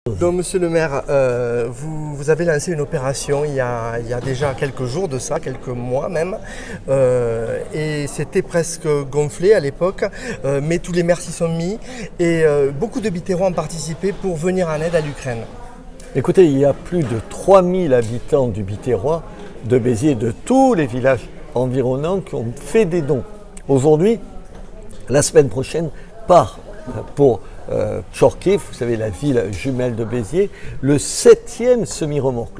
Donc, monsieur le maire, vous avez lancé une opération il y a déjà quelques jours de ça, quelques mois même, et c'était presque gonflé à l'époque, mais tous les maires s'y sont mis et beaucoup de Biterrois ont participé pour venir en aide à l'Ukraine. Écoutez, il y a plus de 3000 habitants du Biterrois, de Béziers, de tous les villages environnants qui ont fait des dons. Aujourd'hui, la semaine prochaine, part pour Tchorkiv, vous savez, la ville jumelle de Béziers, le 7e semi-remorque,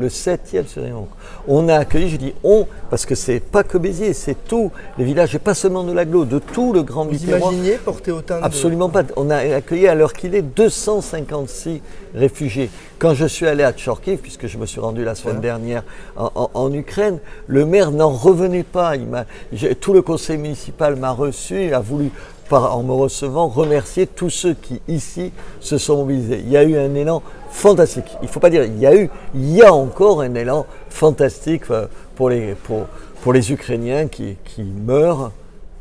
On a accueilli, je dis on, parce que c'est pas que Béziers, c'est tous les villages, et pas seulement de l'Aglo, de tout le Grand Biterrois. Vous imaginiez porter autant de... Absolument pas. On a accueilli à l'heure qu'il est 256 réfugiés. Quand je suis allé à Tchorkiv, puisque je me suis rendu la semaine dernière en Ukraine, le maire n'en revenait pas. Tout le conseil municipal m'a reçu, a voulu, en me recevant, remercier tous ceux qui, ici, se sont mobilisés. Il y a eu un élan fantastique. Il ne faut pas dire il y a encore un élan fantastique pour les Ukrainiens qui meurent,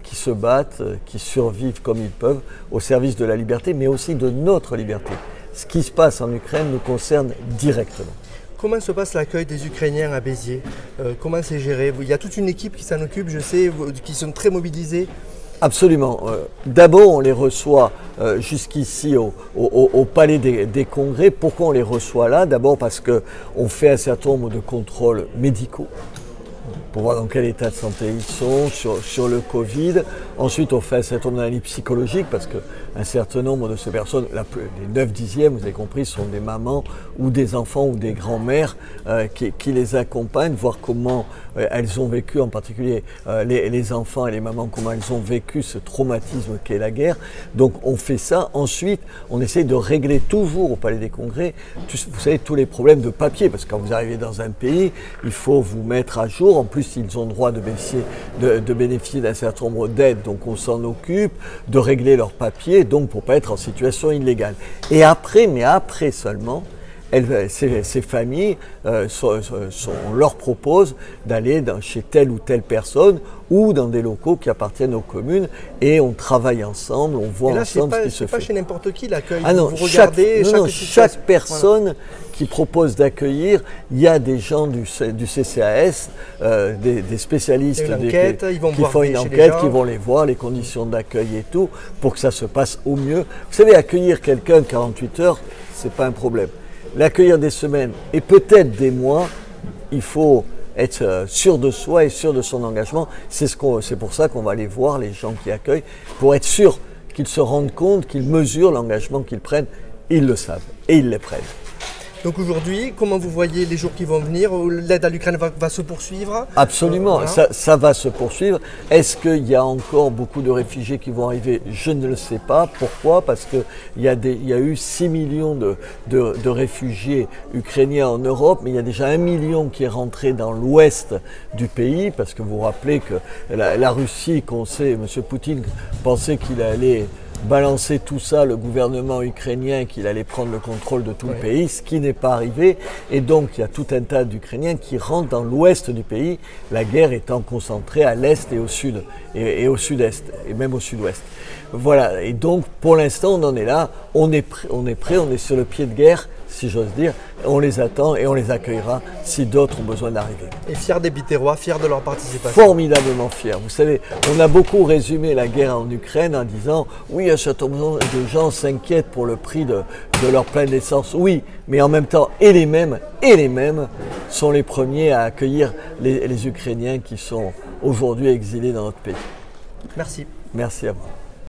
qui se battent, qui survivent comme ils peuvent au service de la liberté, mais aussi de notre liberté. Ce qui se passe en Ukraine nous concerne directement. Comment se passe l'accueil des Ukrainiens à Béziers? Comment c'est géré? Il y a toute une équipe qui s'en occupe, je sais, qui sont très mobilisés. Absolument. D'abord, on les reçoit jusqu'ici au Palais des Congrès. Pourquoi on les reçoit là? D'abord parce qu'on fait un certain nombre de contrôles médicaux pour voir dans quel état de santé ils sont, sur le Covid. Ensuite, on fait un certain nombre d'analyses psychologiques parce qu'un certain nombre de ces personnes, les 9/10, vous avez compris, sont des mamans ou des enfants ou des grands-mères qui les accompagnent, voir comment elles ont vécu, en particulier les enfants et les mamans, comment elles ont vécu ce traumatisme qu'est la guerre. Donc on fait ça. Ensuite, on essaye de régler toujours au Palais des Congrès, vous savez, tous les problèmes de papier, parce que quand vous arrivez dans un pays, il faut vous mettre à jour. En plus, ils ont le droit de bénéficier d'un certain nombre d'aides, donc on s'en occupe, de régler leurs papiers, donc pour ne pas être en situation illégale. Et après, mais après seulement, ces familles, on leur propose d'aller chez telle ou telle personne ou dans des locaux qui appartiennent aux communes et on travaille ensemble, on voit ensemble ce qui se fait. C'est pas chez n'importe qui l'accueil, vous regardez chaque personne qui propose d'accueillir, il y a des gens du CCAS, des spécialistes qui font une enquête, qui vont les voir, les conditions d'accueil et tout, pour que ça se passe au mieux. Vous savez, accueillir quelqu'un 48 heures, c'est pas un problème. L'accueillir des semaines et peut-être des mois, il faut être sûr de soi et sûr de son engagement. C'est pour ça qu'on va aller voir les gens qui accueillent, pour être sûr qu'ils se rendent compte, qu'ils mesurent l'engagement qu'ils prennent. Ils le savent et ils les prennent. Donc aujourd'hui, comment vous voyez les jours qui vont venir? L'aide à l'Ukraine va se poursuivre? Absolument, voilà. ça va se poursuivre. Est-ce qu'il y a encore beaucoup de réfugiés qui vont arriver? Je ne le sais pas. Pourquoi? Parce qu'il y a eu 6 millions de réfugiés ukrainiens en Europe, mais il y a déjà 1 million qui est rentré dans l'ouest du pays, parce que vous vous rappelez que la Russie, M. Poutine pensait qu'il allait balancer tout ça, le gouvernement ukrainien, qu'il allait prendre le contrôle de tout le pays, ce qui n'est pas arrivé. Et donc, il y a tout un tas d'Ukrainiens qui rentrent dans l'ouest du pays, la guerre étant concentrée à l'est et au sud, et au sud-est, et même au sud-ouest. Voilà, et donc, pour l'instant, on en est là, on est prêt, on est sur le pied de guerre, si j'ose dire, on les attend et on les accueillera si d'autres ont besoin d'arriver. Et fiers des Biterrois, fiers de leur participation. Formidablement fiers. Vous savez, on a beaucoup résumé la guerre en Ukraine en disant « Oui, un certain nombre de gens s'inquiètent pour le prix de leur plein d'essence. » Oui, mais en même temps, et les mêmes sont les premiers à accueillir les Ukrainiens qui sont aujourd'hui exilés dans notre pays. Merci. Merci à vous.